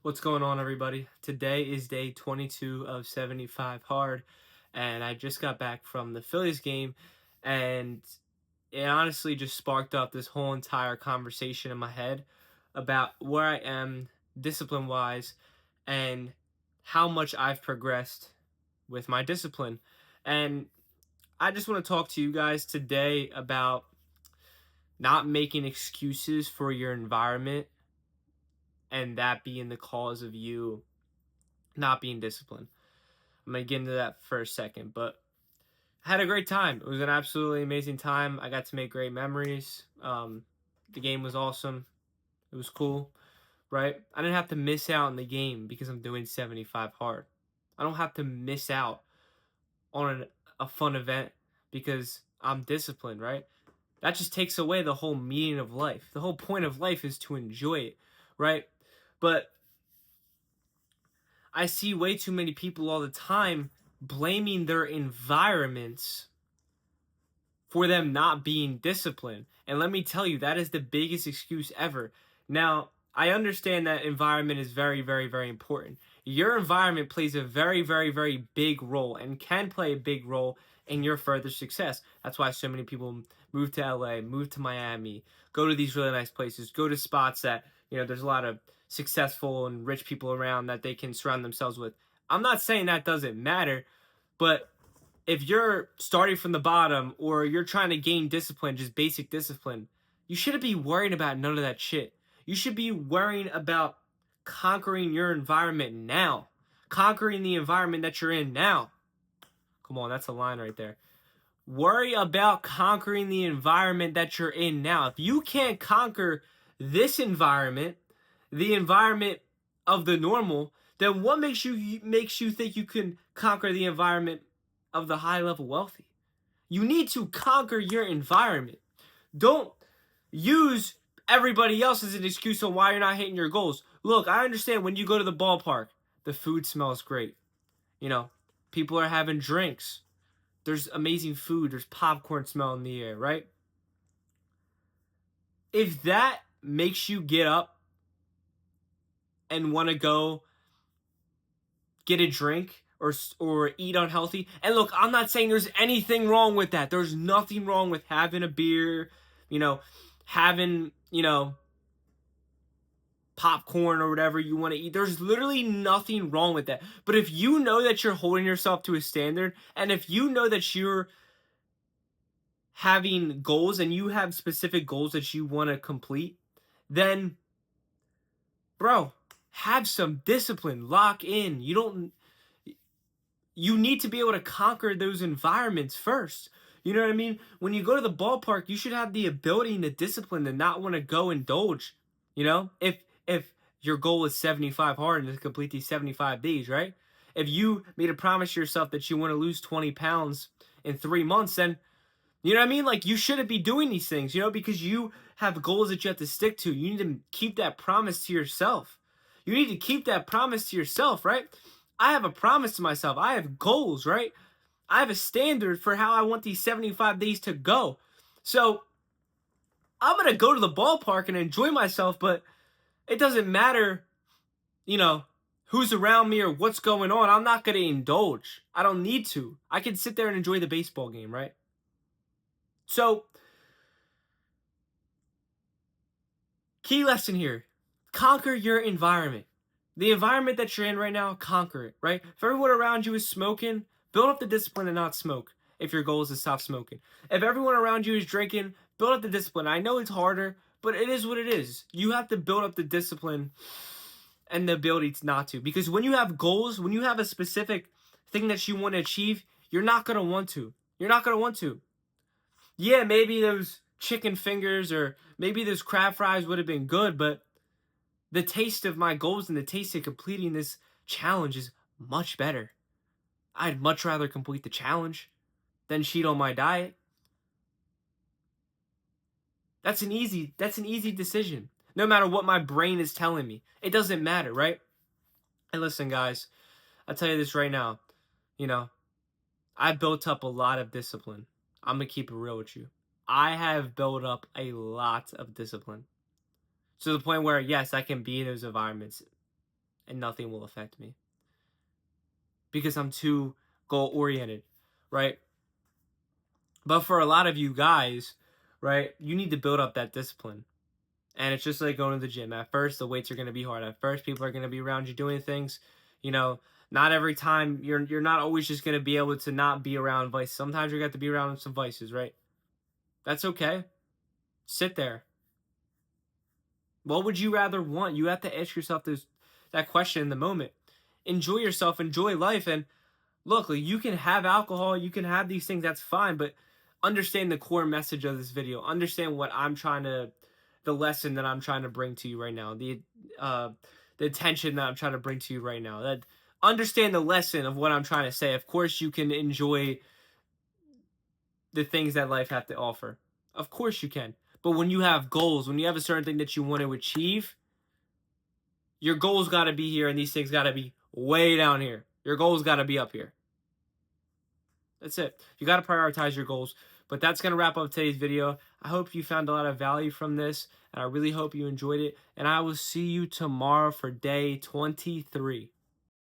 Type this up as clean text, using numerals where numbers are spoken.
What's going on, everybody? Today is day 22 of 75 hard, and I just got back from the Phillies game, and it honestly just sparked up this whole entire conversation in my head about where I am discipline wise and how much I've progressed with my discipline. And I just want to talk to you guys today about not making excuses for your environment and that being the cause of you not being disciplined. I'm gonna get into that for a second, but I had a great time. It was an absolutely amazing time. I got to make great memories. The game was awesome. It was cool, right? I didn't have to miss out on the game because I'm doing 75 hard. I don't have to miss out on a fun event because I'm disciplined, right? That just takes away the whole meaning of life. The whole point of life is to enjoy it, right? But I see way too many people all the time blaming their environments for them not being disciplined. And let me tell you, that is the biggest excuse ever. Now, I understand that environment is very, very, very important. Your environment plays a very, very, very big role and can play a big role in your further success. That's why so many people move to LA, move to Miami, go to these really nice places, go to spots that, there's a lot of successful and rich people around that they can surround themselves with. I'm not saying that doesn't matter, but if you're starting from the bottom or you're trying to gain discipline, just basic discipline, you shouldn't be worrying about none of that shit. You should be worrying about conquering your environment now, conquering the environment that you're in now. Come on, that's a line right there. Worry about conquering the environment that you're in now. If you can't conquer this environment, the environment of the normal, then what makes you think you can conquer the environment of the high level wealthy? You need to conquer your environment. Don't use everybody else as an excuse on why you're not hitting your goals. Look, I understand when you go to the ballpark, the food smells great. You know, people are having drinks. There's amazing food. There's popcorn smell in the air, right? If that makes you get up and want to go get a drink or eat unhealthy. And look, I'm not saying there's anything wrong with that. There's nothing wrong with having a beer, having, popcorn or whatever you want to eat. There's literally nothing wrong with that. But if you know that you're holding yourself to a standard and if you know that you're having goals and you have specific goals that you want to complete, then bro, have some discipline. Lock in. You need to be able to conquer those environments first. You know what I mean? When you go to the ballpark, you should have the ability and the discipline to not want to go indulge. If your goal is 75 hard and to complete these 75 days, right? If you made a promise to yourself that you want to lose 20 pounds in 3 months, then you know what I mean? Like, you shouldn't be doing these things, because you have goals that you have to stick to. You need to keep that promise to yourself. You need to keep that promise to yourself, right? I have a promise to myself. I have goals, right? I have a standard for how I want these 75 days to go. So I'm going to go to the ballpark and enjoy myself, but it doesn't matter, who's around me or what's going on. I'm not going to indulge. I don't need to. I can sit there and enjoy the baseball game, right? So, key lesson here: conquer your environment. The environment that you're in right now, conquer it, right? If everyone around you is smoking, build up the discipline to not smoke if your goal is to stop smoking. If everyone around you is drinking, build up the discipline. I know it's harder, but it is what it is. You have to build up the discipline and the ability to not to. Because when you have goals, when you have a specific thing that you want to achieve, you're not going to want to. You're not going to want to. Yeah, maybe those chicken fingers or maybe those crab fries would have been good, but the taste of my goals and the taste of completing this challenge is much better. I'd much rather complete the challenge than cheat on my diet. That's an easy decision. No matter what my brain is telling me. It doesn't matter, right? And listen, guys, I'll tell you this right now. You know, I built up a lot of discipline. I'm going to keep it real with you. I have built up a lot of discipline to the point where, yes, I can be in those environments. and nothing will affect me because I'm too goal oriented, right? But for a lot of you guys, right, you need to build up that discipline. And it's just like going to the gym. At first, the weights are going to be hard. At first, people are going to be around you doing things. You know, not every time you're not always just going to be able to not be around vice. Sometimes you're going to have to be around some vices, right? That's okay. Sit there. What would you rather want? You have to ask yourself that question in the moment. Enjoy yourself, enjoy life, and look, like, you can have alcohol, you can have these things, that's fine, but understand the core message of this video. Understand what the lesson that I'm trying to bring to you right now, the attention that I'm trying to bring to you right now. That understand the lesson of what I'm trying to say. Of course, you can enjoy the things that life have to offer. Of course, you can. But when you have goals, when you have a certain thing that you want to achieve, your goals got to be here, and these things got to be way down here. Your goals got to be up here. That's it. You got to prioritize your goals. But that's going to wrap up today's video. I hope you found a lot of value from this, and I really hope you enjoyed it. And I will see you tomorrow for day 23.